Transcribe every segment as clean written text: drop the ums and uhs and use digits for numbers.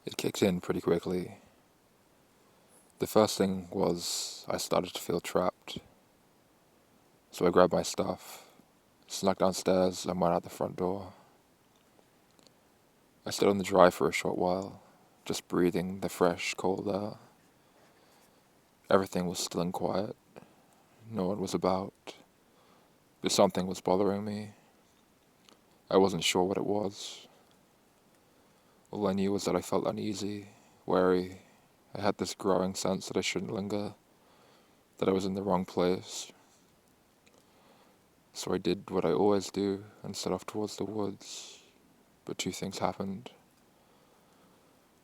It kicked in pretty quickly. The first thing was I started to feel trapped, so I grabbed my stuff, snuck downstairs and went out the front door. I stood on the drive for a short while, just breathing the fresh, cold air. Everything was still and quiet. No one was about, but something was bothering me. I wasn't sure what it was. All I knew was that I felt uneasy, wary. I had this growing sense that I shouldn't linger, that I was in the wrong place. So I did what I always do and set off towards the woods. But two things happened.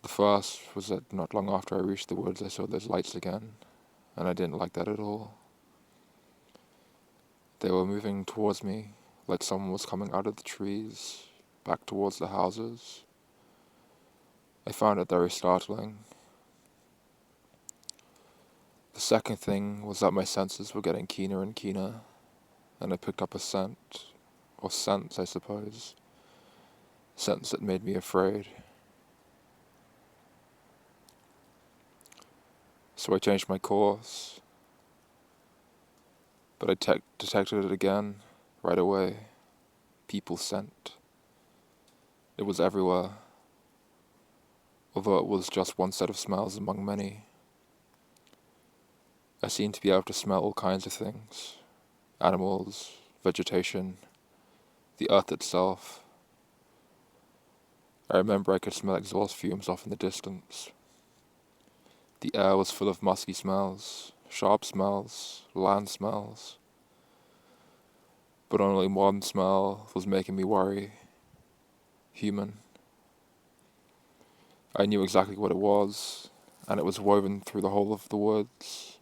The first was that not long after I reached the woods I saw those lights again, and I didn't like that at all. They were moving towards me, like someone was coming out of the trees, back towards the houses. I found it very startling. The second thing was that my senses were getting keener and keener, and I picked up a scent, or scents I suppose, scents that made me afraid. So I changed my course, but I detected it again, right away. People scent. It was everywhere, although it was just one set of smells among many. I seemed to be able to smell all kinds of things. Animals, vegetation, the earth itself. I remember I could smell exhaust fumes off in the distance. The air was full of musky smells, sharp smells, land smells. But only one smell was making me worry. Human. I knew exactly what it was, and it was woven through the whole of the woods.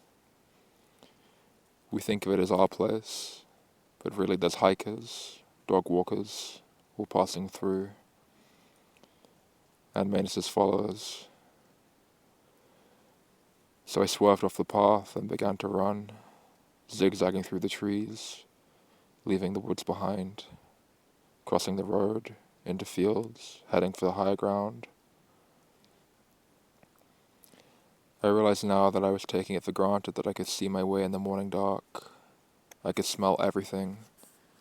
We think of it as our place, but really there's hikers, dog walkers, all passing through, and Manus's followers. So I swerved off the path and began to run, zigzagging through the trees, leaving the woods behind, crossing the road, into fields, heading for the higher ground. I realized now that I was taking it for granted that I could see my way in the morning dark. I could smell everything,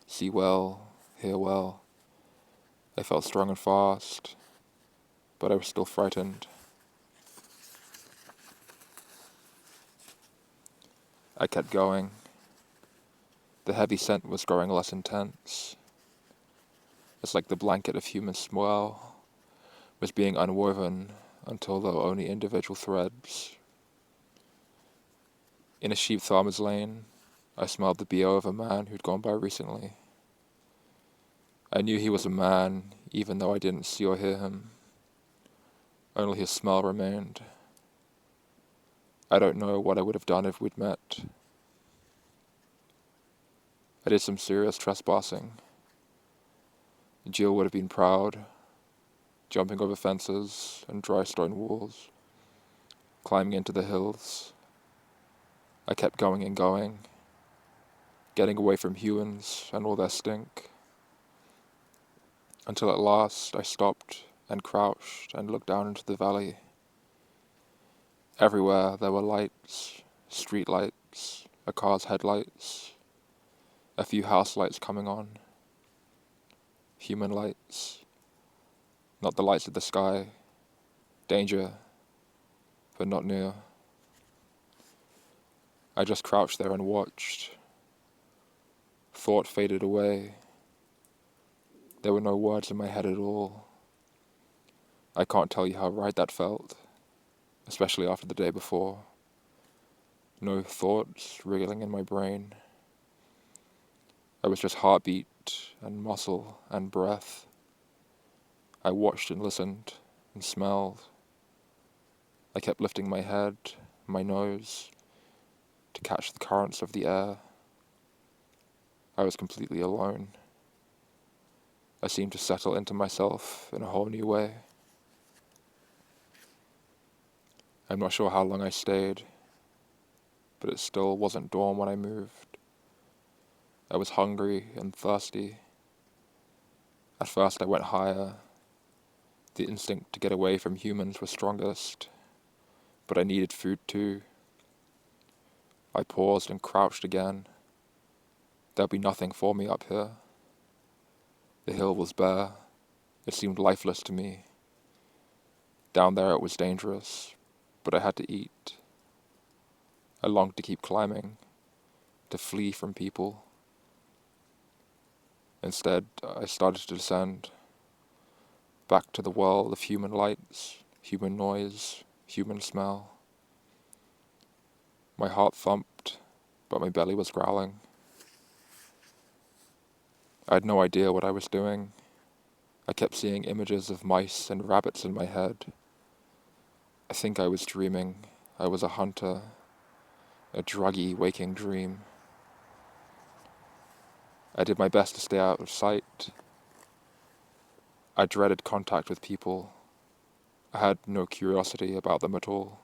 see well, hear well. I felt strong and fast, but I was still frightened. I kept going. The heavy scent was growing less intense. It's like the blanket of human smell was being unwoven until there were only individual threads. In a sheep farmer's lane, I smelled the BO of a man who'd gone by recently. I knew he was a man, even though I didn't see or hear him. Only his smell remained. I don't know what I would have done if we'd met. I did some serious trespassing. Jill would have been proud, jumping over fences and dry stone walls, climbing into the hills. I kept going and going, getting away from humans and all their stink, until at last I stopped and crouched and looked down into the valley. Everywhere there were lights, street lights, a car's headlights, a few house lights coming on. Human lights, not the lights of the sky. Danger, but not near. I just crouched there and watched. Thought faded away. There were no words in my head at all. I can't tell you how right that felt, especially after the day before. No thoughts wriggling in my brain. I was just heartbeat and muscle and breath. I watched and listened and smelled. I kept lifting my head, my nose, to catch the currents of the air. I was completely alone. I seemed to settle into myself in a whole new way. I'm not sure how long I stayed, but it still wasn't dawn when I moved. I was hungry and thirsty. At first I went higher, The instinct to get away from humans was strongest, but I needed food too. I paused and crouched again. There'll be nothing for me up here. The hill was bare. It seemed lifeless to me. Down there it was dangerous, but I had to eat. I longed to keep climbing, to flee from people. Instead, I started to descend, back to the world of human lights, human noise, human smell. My heart thumped, but my belly was growling. I had no idea what I was doing. I kept seeing images of mice and rabbits in my head. I think I was dreaming. I was a hunter, a druggy waking dream. I did my best to stay out of sight. I dreaded contact with people. I had no curiosity about them at all.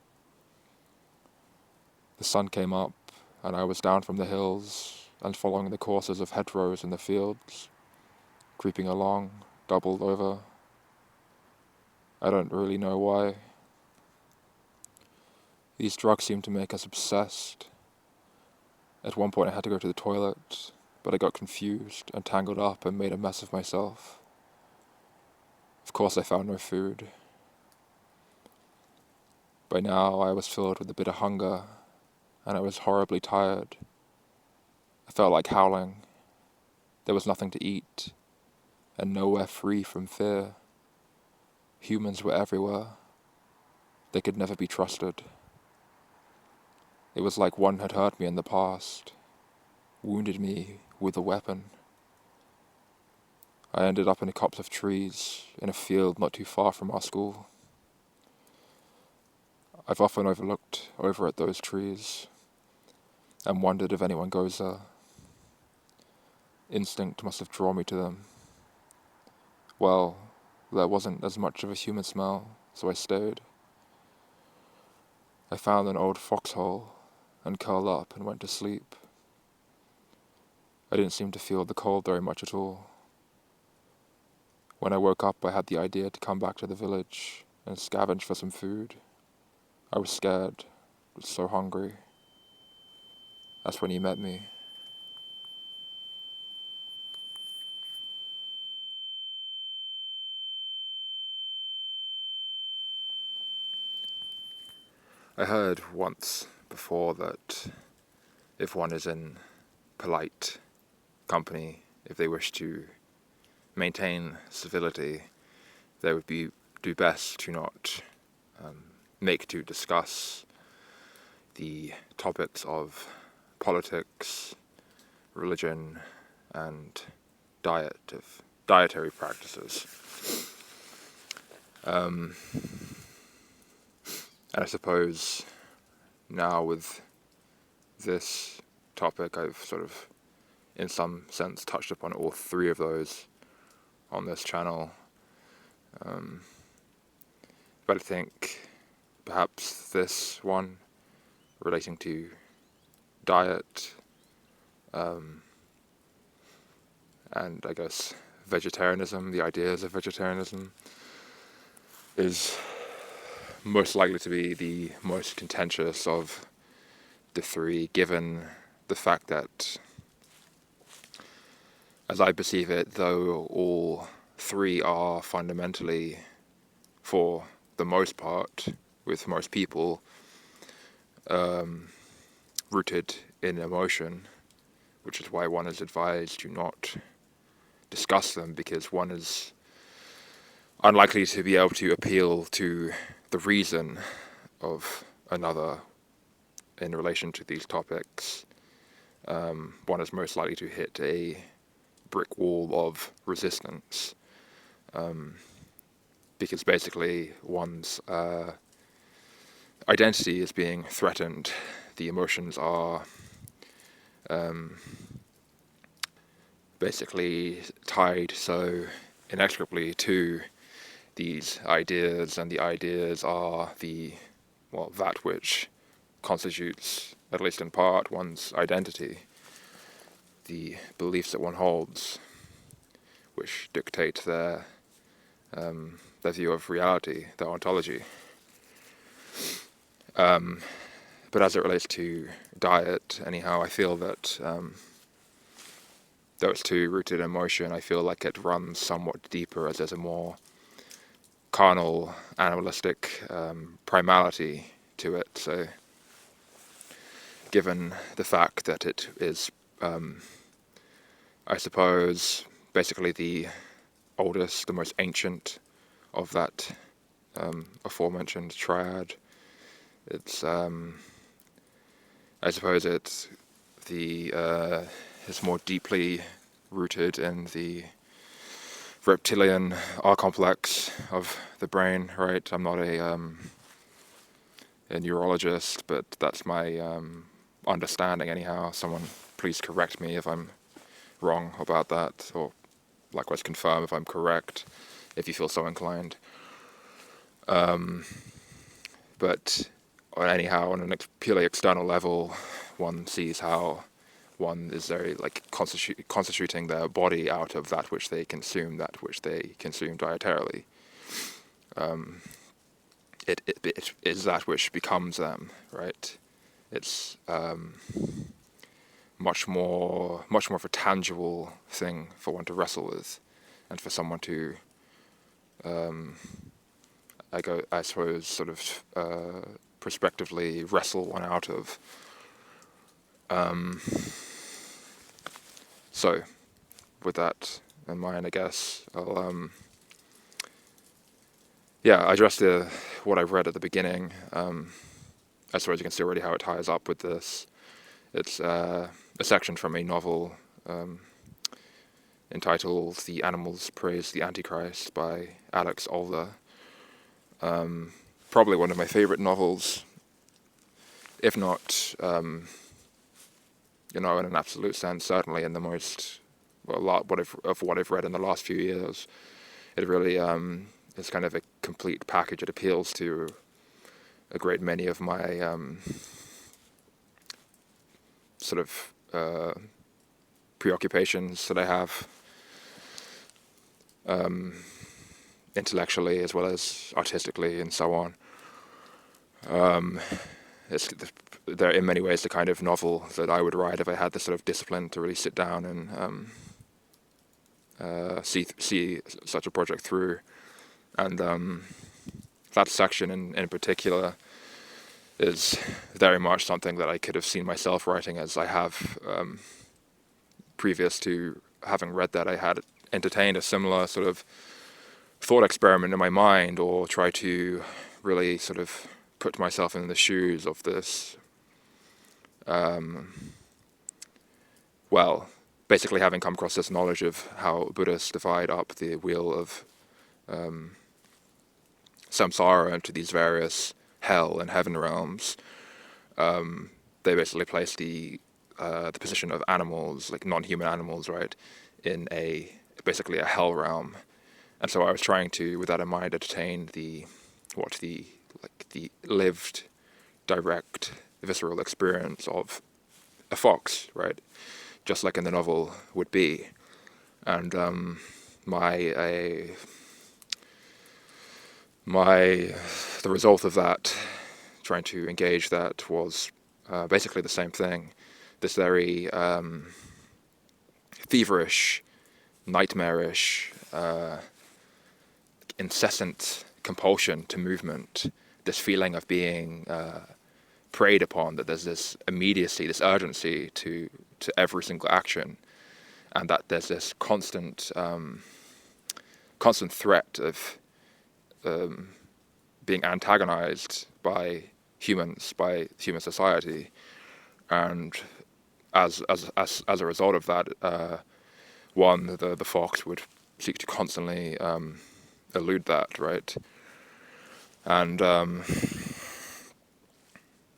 The sun came up, and I was down from the hills and following the courses of hedgerows in the fields, creeping along, doubled over. I don't really know why. These drugs seemed to make us obsessed. At one point I had to go to the toilet, but I got confused and tangled up and made a mess of myself. Of course I found no food. By now I was filled with a bit of hunger, and I was horribly tired. I felt like howling. There was nothing to eat, and nowhere free from fear. Humans were everywhere. They could never be trusted. It was like one had hurt me in the past, wounded me with a weapon. I ended up in a copse of trees in a field not too far from our school. I've often looked over at those trees and wondered if anyone goes there. Instinct must have drawn me to them. Well, there wasn't as much of a human smell, so I stayed. I found an old foxhole and curled up and went to sleep. I didn't seem to feel the cold very much at all. When I woke up, I had the idea to come back to the village and scavenge for some food. I was scared, but so hungry. That's when you met me. I heard once before that if one is in polite company, if they wish to maintain civility, they would do best to not make to discuss the topics of politics, religion, and dietary practices. And I suppose now with this topic, I've sort of, in some sense, touched upon all three of those on this channel. But I think perhaps this one, relating to diet, and I guess vegetarianism, the ideas of vegetarianism, is most likely to be the most contentious of the three, given the fact that, as I perceive it, though all three are fundamentally, for the most part, with most people, rooted in emotion, which is why one is advised to not discuss them, because one is unlikely to be able to appeal to the reason of another in relation to these topics. One is most likely to hit a brick wall of resistance, because basically one's identity is being threatened. The emotions are basically tied so inextricably to these ideas, and the ideas are that which constitutes, at least in part, one's identity, the beliefs that one holds, which dictate their their view of reality, their ontology. But as it relates to diet, anyhow, I feel that though it's too rooted in emotion, I feel like it runs somewhat deeper, as there's a more carnal, animalistic primality to it. So, given the fact that it is, I suppose, basically the oldest, the most ancient of that aforementioned triad, it's I suppose it's more deeply rooted in the reptilian R-complex of the brain, right? I'm not a neurologist, but that's my understanding anyhow. Someone please correct me if I'm wrong about that, or likewise confirm if I'm correct, if you feel so inclined. But anyhow, on a purely external level, one sees how one is very like constituting their body out of that which they consume dietarily. It is that which becomes them, right? It's much more of a tangible thing for one to wrestle with, and for someone to I suppose sort of prospectively wrestle one out of. So, with that in mind, I guess I'll I addressed what I've read at the beginning. I suppose you can see already how it ties up with this. It's a section from a novel entitled "The Animals Praise the Antichrist" by Alex Alder. Probably one of my favorite novels, if not, in an absolute sense, certainly in the most, of what I've read in the last few years. It really is kind of a complete package. It appeals to a great many of my sort of preoccupations that I have intellectually as well as artistically and so on. They're in many ways the kind of novel that I would write if I had the sort of discipline to really sit down and see such a project through. And that section in particular is very much something that I could have seen myself writing, as I have previous to having read that. I had entertained a similar sort of thought experiment in my mind, or try to really sort of put myself in the shoes of this, basically having come across this knowledge of how Buddhists divide up the wheel of samsara into these various hell and heaven realms. They basically place the position of animals, like non-human animals, right, in basically a hell realm. And so I was trying to, with that in mind, entertain the lived, direct, visceral experience of a fox, right, just like in the novel would be. And the result of that, trying to engage that, was basically the same thing. This very feverish, nightmarish, incessant compulsion to movement, this feeling of being preyed upon, that there's this immediacy, this urgency to every single action, and that there's this constant threat of being antagonized by human society. And as a result of that, the fox would seek to constantly elude that, right? And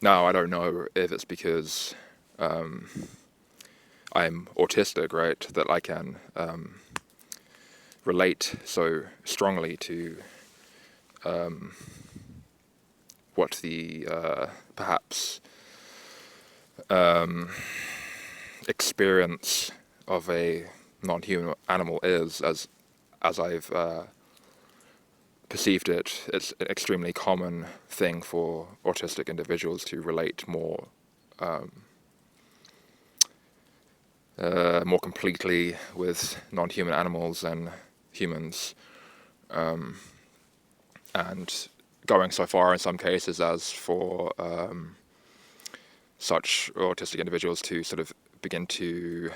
now I don't know if it's because I'm autistic, right, that I can relate so strongly to what the perhaps experience of a non-human animal is, as I've perceived it, it's an extremely common thing for autistic individuals to relate more completely with non-human animals than humans, and going so far in some cases as for such autistic individuals to sort of begin to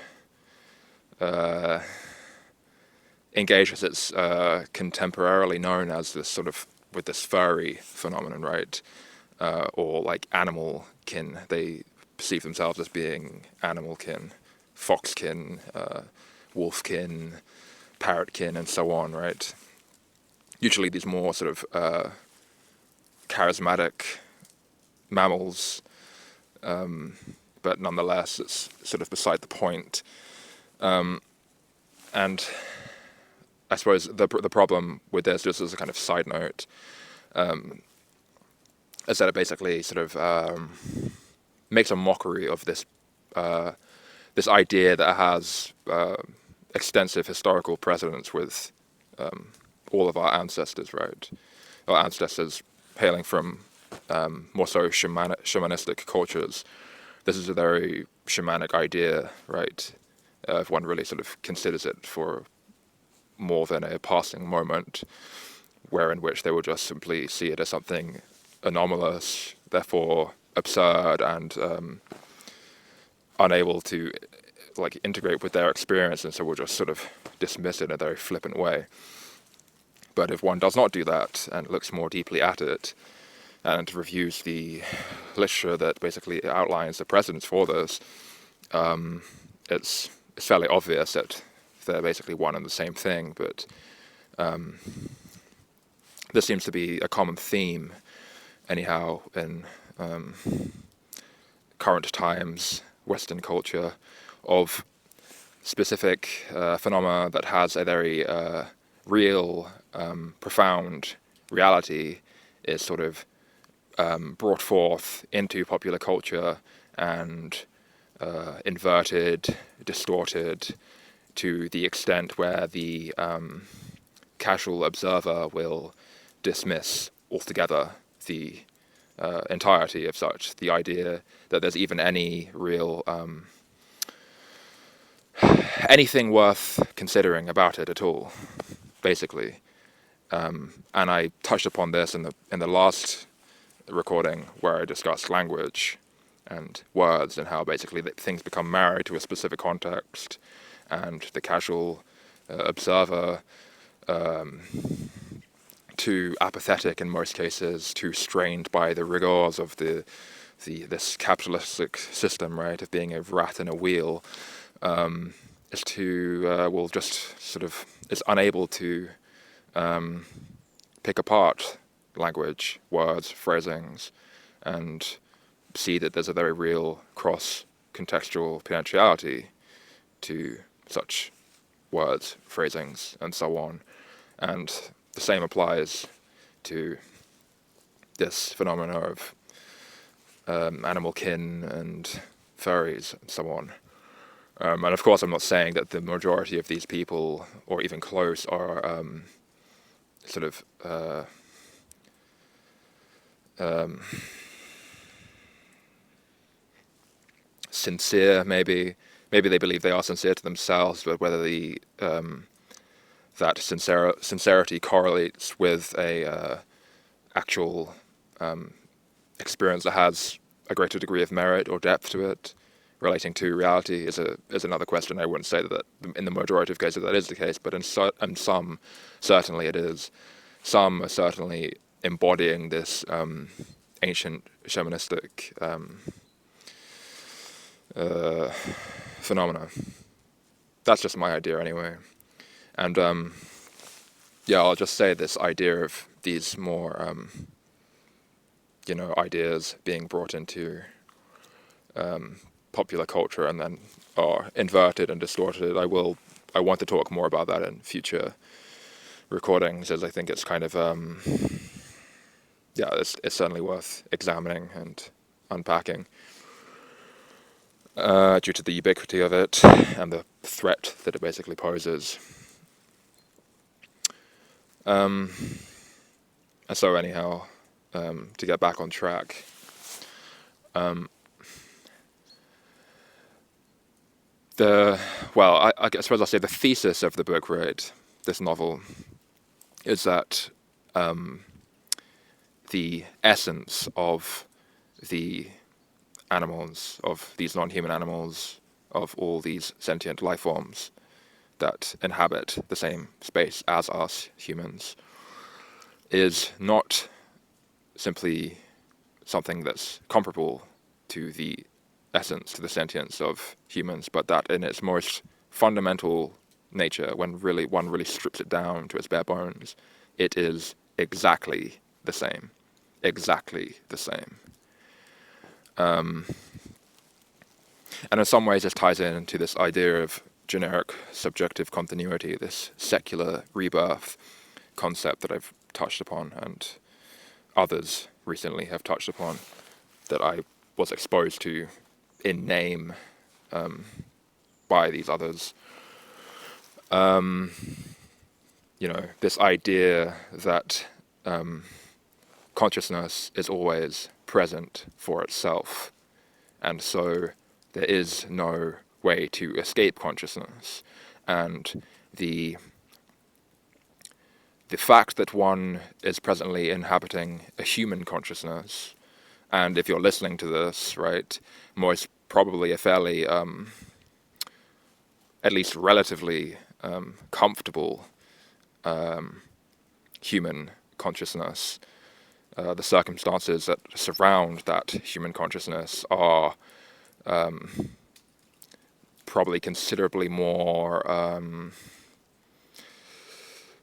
engage with it's contemporarily known as this sort of, with this furry phenomenon, right? Or like animal kin. They perceive themselves as being animal kin, fox kin, wolf kin, parrot kin, and so on, right? Usually these more sort of charismatic mammals, but nonetheless it's sort of beside the point. And I suppose the problem with this, just as a kind of side note, is that it basically sort of makes a mockery of this this idea that has extensive historical precedence with all of our ancestors, right? Our ancestors hailing from more so shamanistic cultures. This is a very shamanic idea, right? If one really sort of considers it for more than a passing moment, in which they will just simply see it as something anomalous, therefore absurd, and unable to like integrate with their experience, and so we'll just sort of dismiss it in a very flippant way. But if one does not do that and looks more deeply at it and reviews the literature that basically outlines the precedents for this, it's fairly obvious that they're basically one and the same thing. But this seems to be a common theme, anyhow, in current times, Western culture, of specific phenomena that has a very real, profound reality, is sort of brought forth into popular culture and inverted, distorted, to the extent where the casual observer will dismiss altogether the entirety of such, the idea that there's even any real anything worth considering about it at all, basically. And I touched upon this in the last recording, where I discussed language and words and how basically things become married to a specific context, and the casual observer, too apathetic in most cases, too strained by the rigors of this capitalistic system, right, of being a rat in a wheel, will just sort of is unable to pick apart language, words, phrasings, and see that there's a very real cross-contextual potentiality to such words, phrasings, and so on. And the same applies to this phenomena of animal kin and furries and so on. And of course, I'm not saying that the majority of these people, or even close, are sort of sincere. Maybe they believe they are sincere to themselves, but whether the that sincerity correlates with a actual experience that has a greater degree of merit or depth to it, relating to reality, is another question. I wouldn't say that in the majority of cases that is the case, but in some, certainly it is. Some are certainly embodying this ancient shamanistic phenomena. That's just my idea anyway. And I'll just say this idea of these more ideas being brought into popular culture and then are inverted and distorted. I want to talk more about that in future recordings, as I think it's kind of it's certainly worth examining and unpacking due to the ubiquity of it and the threat that it basically poses. And so anyhow, to get back on track, I suppose I'll say the thesis of the book, right, this novel, is that the essence of the animals, of these non-human animals, of all these sentient life forms that inhabit the same space as us humans, is not simply something that's comparable to the essence, to the sentience of humans, but that in its most fundamental nature, when really one really strips it down to its bare bones, it is exactly the same. Exactly the same. And in some ways this ties into this idea of generic subjective continuity, this secular rebirth concept that I've touched upon and others recently have touched upon, that I was exposed to in name by these others. This idea that consciousness is always present for itself, and so there is no way to escape consciousness, and the fact that one is presently inhabiting a human consciousness, and if you're listening to this, right, most probably a fairly, at least relatively comfortable human consciousness, the circumstances that surround that human consciousness are probably considerably more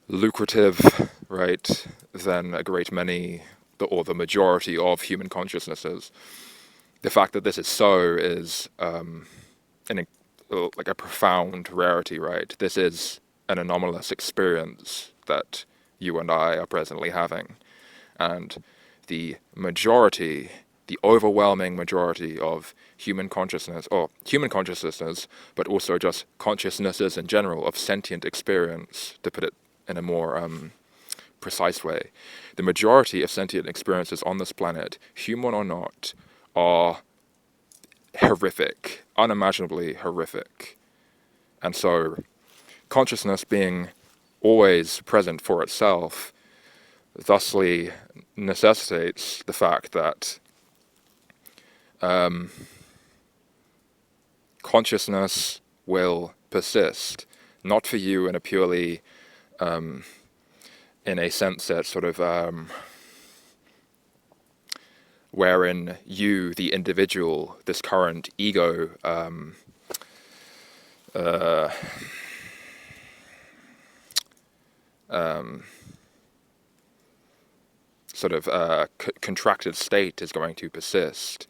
lucrative, right, than a great many, or the majority of human consciousnesses. The fact that this is so is like a profound rarity, right? This is an anomalous experience that you and I are presently having. And the majority, the overwhelming majority of human consciousness, but also just consciousnesses in general, of sentient experience, to put it in a more precise way, the majority of sentient experiences on this planet, human or not, are horrific, unimaginably horrific. And so consciousness being always present for itself thusly necessitates the fact that consciousness will persist, not for you in a purely, in a sense that sort of, wherein you, the individual, this current ego, sort of contracted state is going to persist,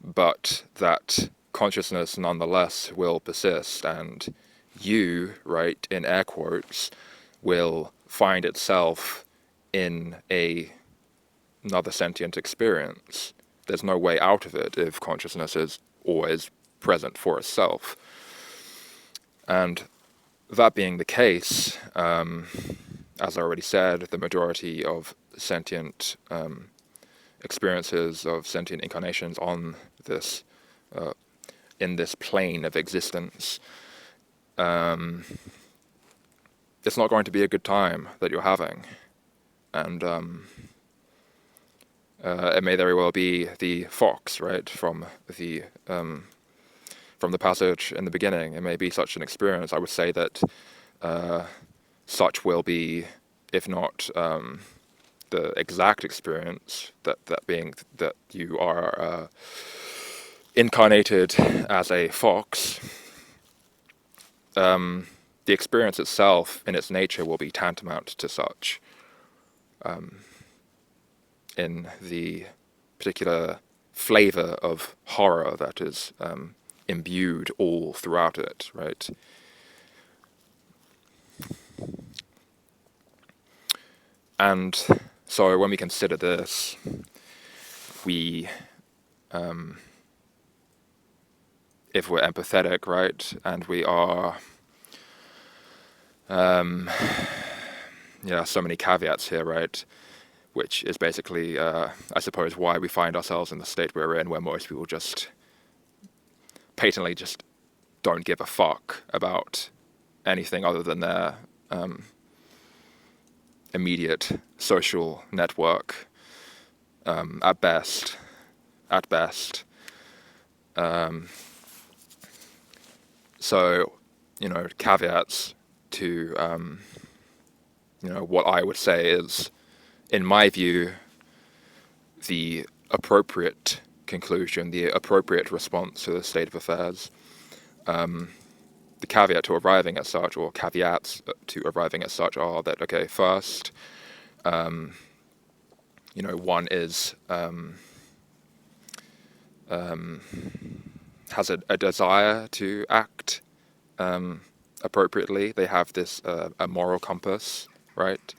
but that consciousness nonetheless will persist, and you, right, in air quotes, will find itself in another sentient experience. There's no way out of it if consciousness is always present for itself. And that being the case, as I already said, the majority of sentient experiences, of sentient incarnations on this, in this plane of existence, it's not going to be a good time that you're having. And it may very well be the fox, right, from the passage in the beginning. It may be such an experience. I would say that such will be, if not the exact experience, that being that you are incarnated as a fox, the experience itself in its nature will be tantamount to such, in the particular flavor of horror that is imbued all throughout it, right? And so when we consider this, we, if we're empathetic, right, and we are so many caveats here, right? Which is basically, I suppose, why we find ourselves in the state we're in, where most people just patently just don't give a fuck about anything other than their immediate social network, at best. So, caveats to, what I would say is, in my view, the appropriate conclusion, the appropriate response to the state of affairs. The caveat to arriving at such, or caveats to arriving at such, are that, okay, first, one is has a desire to act appropriately. They have this a moral compass, right?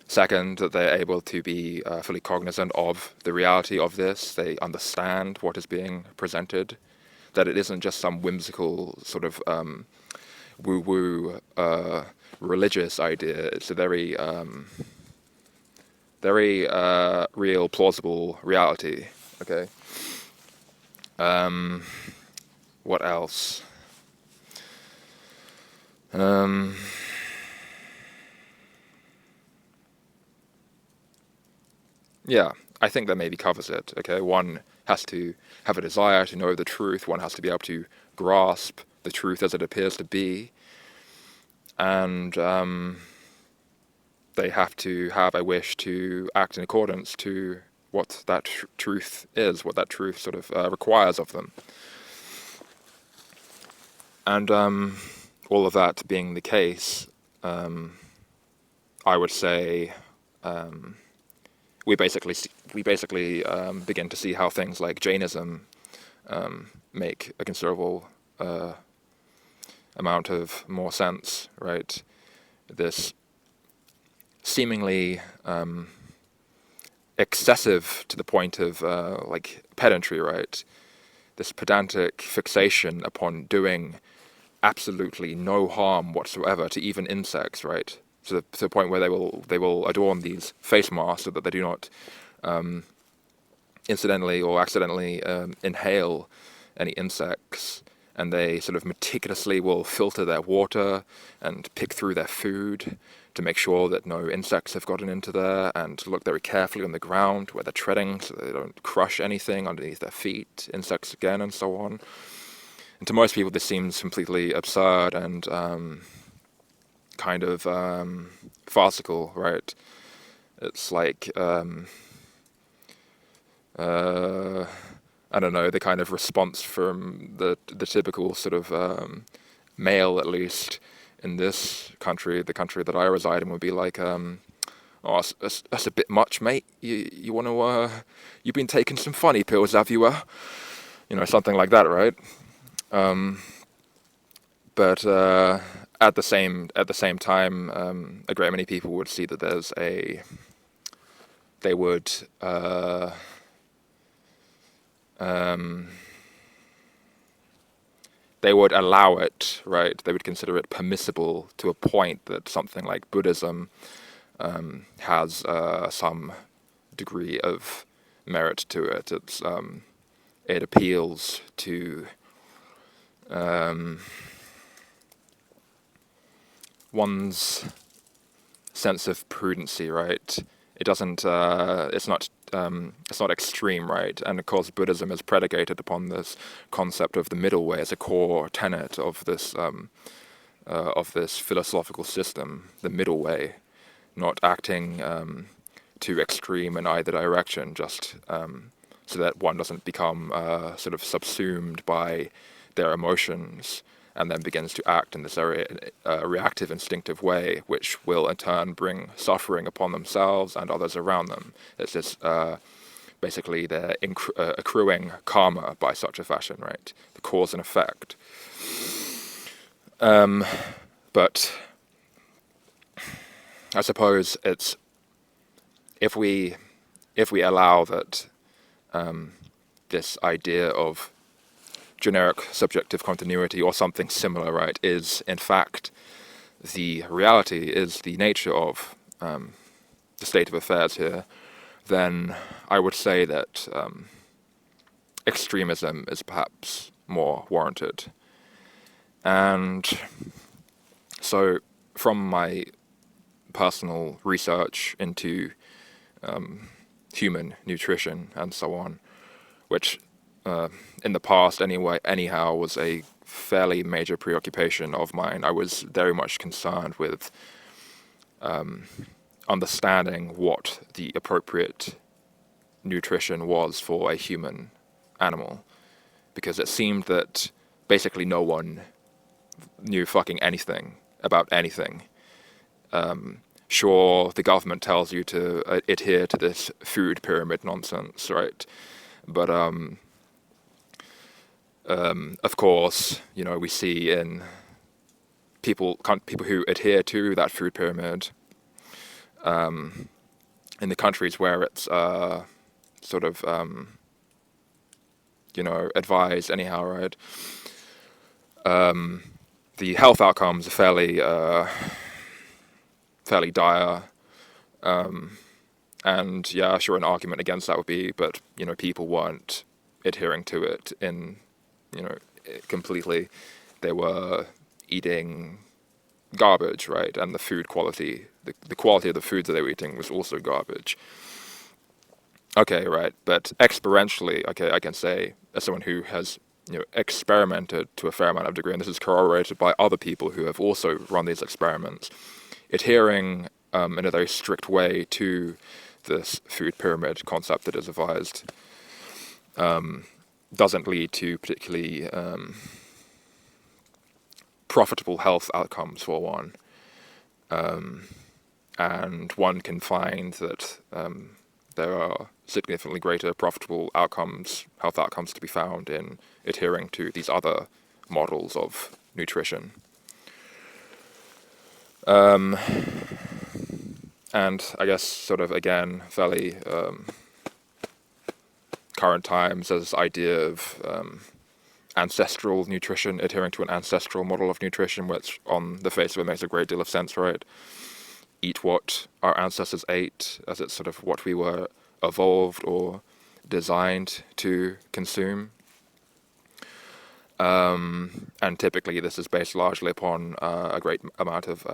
Second, that they're able to be fully cognizant of the reality of this. They understand what is being presented, that it isn't just some whimsical sort of woo-woo religious idea. It's a very real, plausible reality. Okay. What else? Yeah, I think that maybe covers it. Okay, one has to have a desire to know the truth. One has to be able to grasp the truth as it appears to be, and they have to have a wish to act in accordance to what that truth is, what that truth sort of requires of them. And all of that being the case, I would say we basically begin to see how things like Jainism make a considerable amount of more sense, right? This seemingly excessive to the point of like pedantry, right? This pedantic fixation upon doing absolutely no harm whatsoever to even insects, right? To the point where they will adorn these face masks so that they do not incidentally or accidentally inhale any insects, and they sort of meticulously will filter their water and pick through their food to make sure that no insects have gotten into there, and look very carefully on the ground where they're treading so they don't crush anything underneath their feet, insects again, and so on. And to most people this seems completely absurd and kind of farcical, right? It's like I don't know, the kind of response from the typical sort of male, at least in this country, the country that I reside in, would be like, oh, that's a bit much, mate. You want to you've been taking some funny pills, have you? Something like that, right? But at the same time, a great many people would see that they would allow it, right? They would consider it permissible to a point that something like Buddhism has some degree of merit to it. It appeals to one's sense of prudency, right? It doesn't. It's not extreme, right? And of course, Buddhism is predicated upon this concept of the middle way as a core tenet of this philosophical system, the middle way, not acting too extreme in either direction, just so that one doesn't become sort of subsumed by their emotions and then begins to act in this very reactive, instinctive way, which will in turn bring suffering upon themselves and others around them. It's just basically they're accruing karma by such a fashion, right? The cause and effect. But I suppose it's if we allow that this idea of generic subjective continuity or something similar, right, is in fact the reality is the nature of the state of affairs here, then I would say that extremism is perhaps more warranted. And so from my personal research into human nutrition and so on, which in the past anyhow was a fairly major preoccupation of mine, I was very much concerned with understanding what the appropriate nutrition was for a human animal, because it seemed that basically no one knew fucking anything about anything. Sure, the government tells you to adhere to this food pyramid nonsense, right? But of course, we see in people who adhere to that food pyramid in the countries where it's sort of advised anyhow, right? The health outcomes are fairly dire, and yeah, sure, an argument against that would be, but people weren't adhering to it completely. They were eating garbage, right? And the food quality, the quality of the food that they were eating was also garbage. Okay, right, but experientially, okay, I can say, as someone who has experimented to a fair amount of degree, and this is corroborated by other people who have also run these experiments, adhering in a very strict way to this food pyramid concept that is advised doesn't lead to particularly profitable health outcomes, for one. And one can find that there are significantly greater profitable outcomes, health outcomes, to be found in adhering to these other models of nutrition. And I guess sort of, again, fairly current times, there's this idea of ancestral nutrition, adhering to an ancestral model of nutrition, which on the face of it makes a great deal of sense, right? Eat what our ancestors ate, as it's sort of what we were evolved or designed to consume. And typically this is based largely upon a great amount of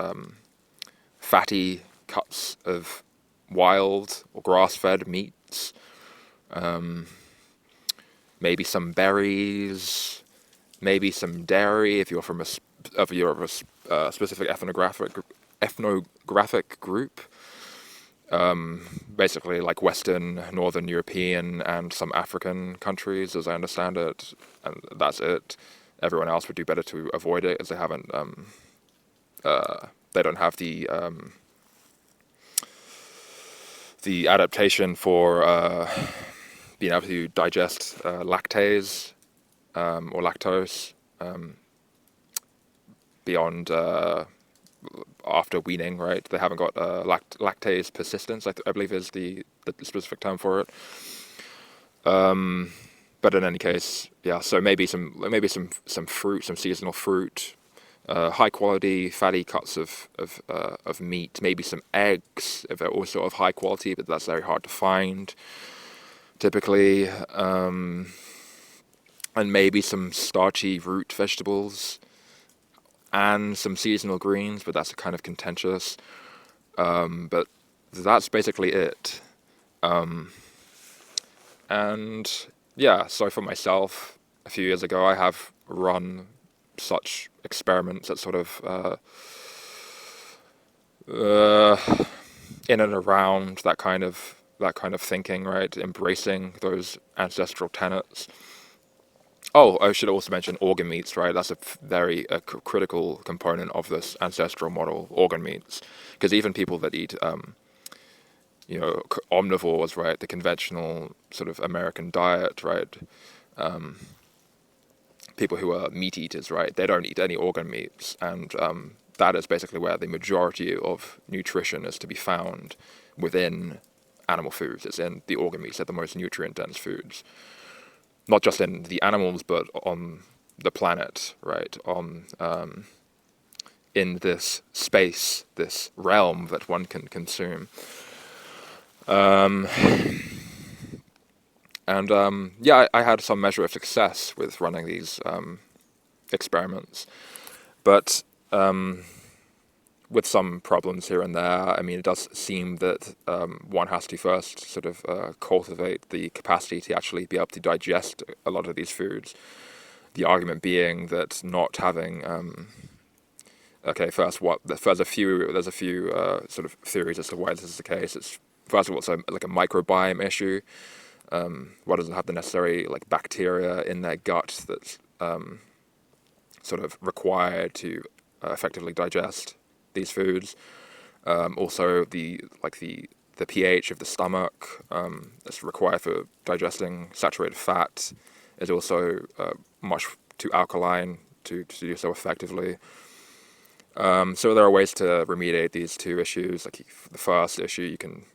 fatty cuts of wild or grass-fed meats, maybe some berries, maybe some dairy if you're of a specific ethnographic group. Basically like Western, Northern European, and some African countries, as I understand it, and that's it. Everyone else would do better to avoid it, as they haven't, they don't have the adaptation for being able to digest lactase or lactose beyond after weaning, right? They haven't got lactase persistence, I believe is the specific term for it. But in any case, yeah. So maybe some fruit, some seasonal fruit, high quality fatty cuts of meat, maybe some eggs if they're also of high quality, but that's very hard to find typically, and maybe some starchy root vegetables and some seasonal greens, but that's kind of contentious. But that's basically it. And yeah, so for myself, a few years ago, I have run such experiments that sort of in and around that kind of thinking, right? Embracing those ancestral tenets. Oh, I should also mention organ meats, right? That's a very critical component of this ancestral model, organ meats. Because even people that eat, omnivores, right? The conventional sort of American diet, right? People who are meat eaters, right? They don't eat any organ meats. And that is basically where the majority of nutrition is to be found within animal foods. It's in the organ meats. They're the most nutrient-dense foods. Not just in the animals, but on the planet, right? On in this space, this realm that one can consume. Yeah, I had some measure of success with running these experiments, but with some problems here and there. I mean, it does seem that one has to first sort of cultivate the capacity to actually be able to digest a lot of these foods. The argument being that not having there's a few sort of theories as to why this is the case. It's first of all, it's like a microbiome issue. One doesn't have the necessary like bacteria in their gut that's sort of required to effectively digest these foods. Also, the pH of the stomach that's required for digesting saturated fat is also much too alkaline to do so effectively. So there are ways to remediate these two issues. Like the first issue, you can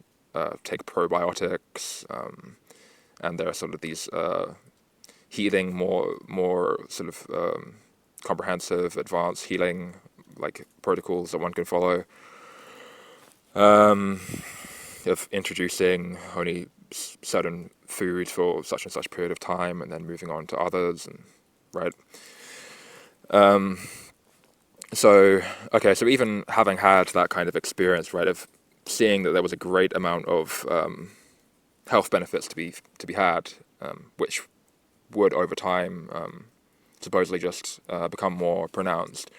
take probiotics, and there are sort of these healing, more sort of comprehensive, advanced healing like protocols that one can follow. Of introducing only certain foods for such and such period of time, and then moving on to others, and right. So even having had that kind of experience, right, of seeing that there was a great amount of health benefits to be had, which would over time supposedly just become more pronounced.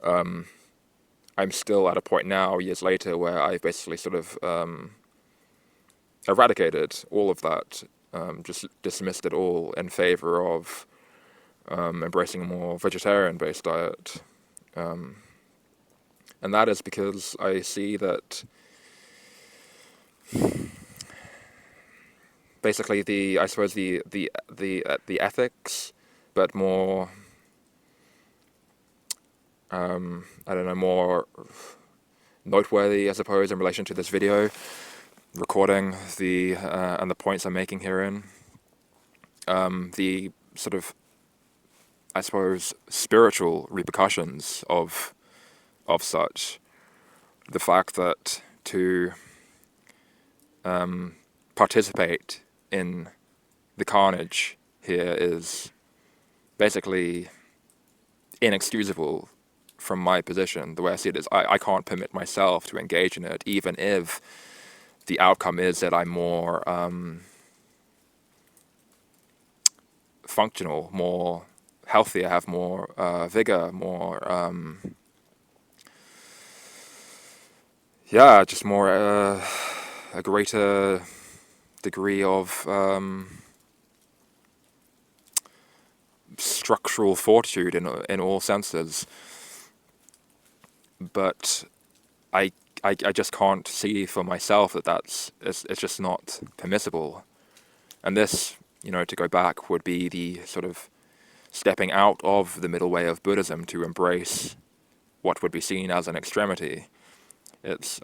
I'm still at a point now, years later, where I've basically sort of eradicated all of that, just dismissed it all in favor of embracing a more vegetarian-based diet. And that is because I see that basically the ethics, but more more noteworthy, I suppose, in relation to this video recording and the points I'm making herein. The sort of, I suppose, spiritual repercussions of such, the fact that to participate in the carnage here is basically inexcusable from my position. The way I see it is I can't permit myself to engage in it, even if the outcome is that I'm more functional, more healthy, I have more vigor, more just more a greater degree of structural fortitude in all senses. But I just can't see for myself that it's just not permissible. And this, to go back, would be the sort of stepping out of the middle way of Buddhism to embrace what would be seen as an extremity. It's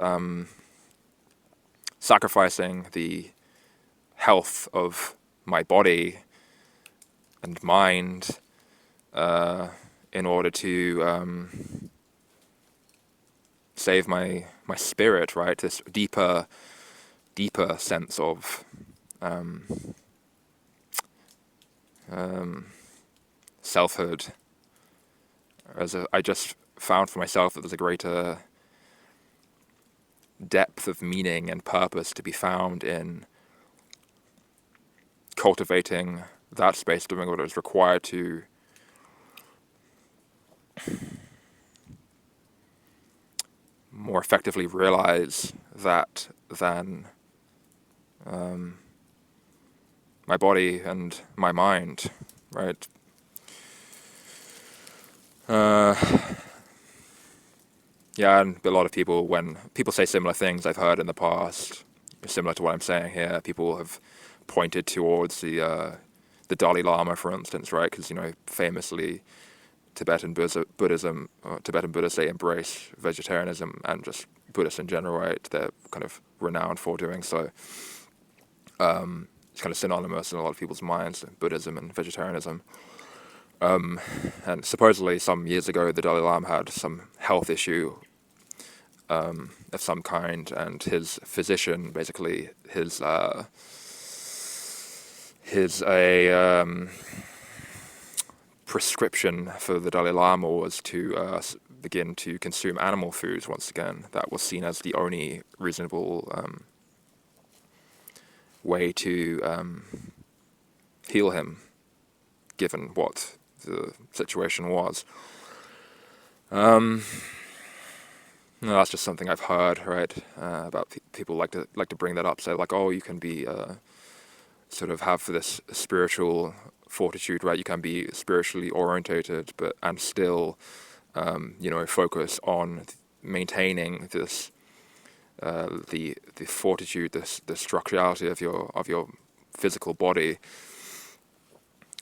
sacrificing the health of my body and mind in order to save my spirit, right? This deeper sense of selfhood. I just found for myself that there's a greater depth of meaning and purpose to be found in cultivating that space, doing what is required to more effectively realize that than my body and my mind, right? Yeah, and a lot of people, when people say similar things I've heard in the past, similar to what I'm saying here, people have pointed towards the Dalai Lama, for instance, right? Because, famously, Tibetan Buddhists, they embrace vegetarianism, and just Buddhists in general, right? They're kind of renowned for doing so. It's kind of synonymous in a lot of people's minds, Buddhism and vegetarianism. And supposedly some years ago the Dalai Lama had some health issue of some kind, and his physician, basically his prescription for the Dalai Lama was to begin to consume animal foods once again. That was seen as the only reasonable way to heal him, given what the situation was. No, that's just something I've heard, right? About people like to bring that up, say like, oh, you can be sort of have this spiritual fortitude, right? You can be spiritually orientated, and still, focus on maintaining this the fortitude, the structurality of your physical body.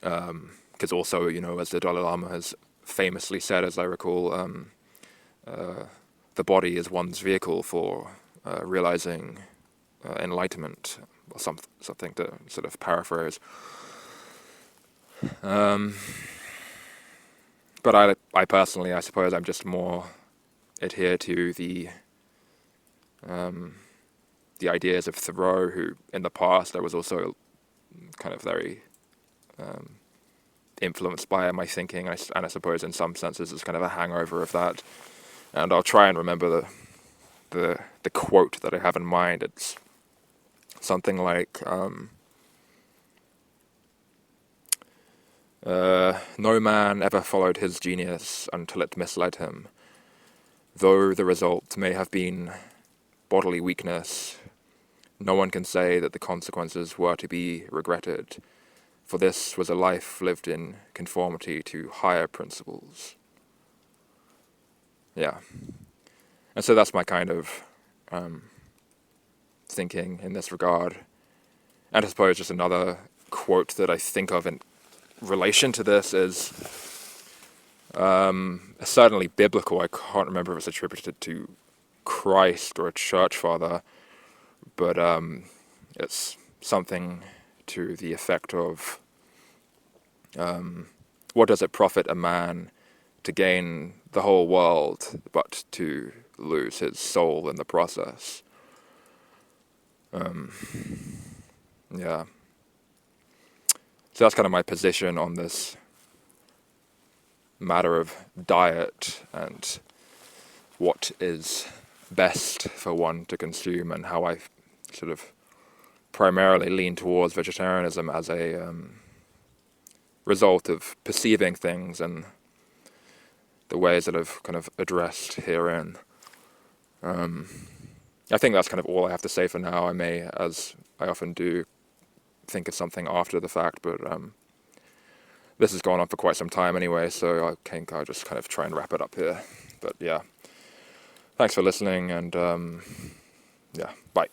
Because also, as the Dalai Lama has famously said, as I recall, the body is one's vehicle for realizing enlightenment, or something to sort of paraphrase. But I personally, I suppose I'm just more adhere to the ideas of Thoreau, who in the past I was also kind of very influenced by my thinking, and I suppose in some senses it's kind of a hangover of that. And I'll try and remember the quote that I have in mind. It's something like, no man ever followed his genius until it misled him. Though the result may have been bodily weakness, no one can say that the consequences were to be regretted, for this was a life lived in conformity to higher principles. Yeah. And so that's my kind of thinking in this regard. And I suppose just another quote that I think of in relation to this is certainly biblical. I can't remember if it's attributed to Christ or a church father, but it's something to the effect of, what does it profit a man to gain the whole world, but to lose his soul in the process? Yeah. So that's kind of my position on this matter of diet and what is best for one to consume, and how I sort of primarily lean towards vegetarianism as a result of perceiving things and the ways that I've kind of addressed herein. I think that's kind of all I have to say for now. I may, as I often do, think of something after the fact, but this has gone on for quite some time anyway, so I think I'll just kind of try and wrap it up here. But yeah, thanks for listening, and yeah, bye.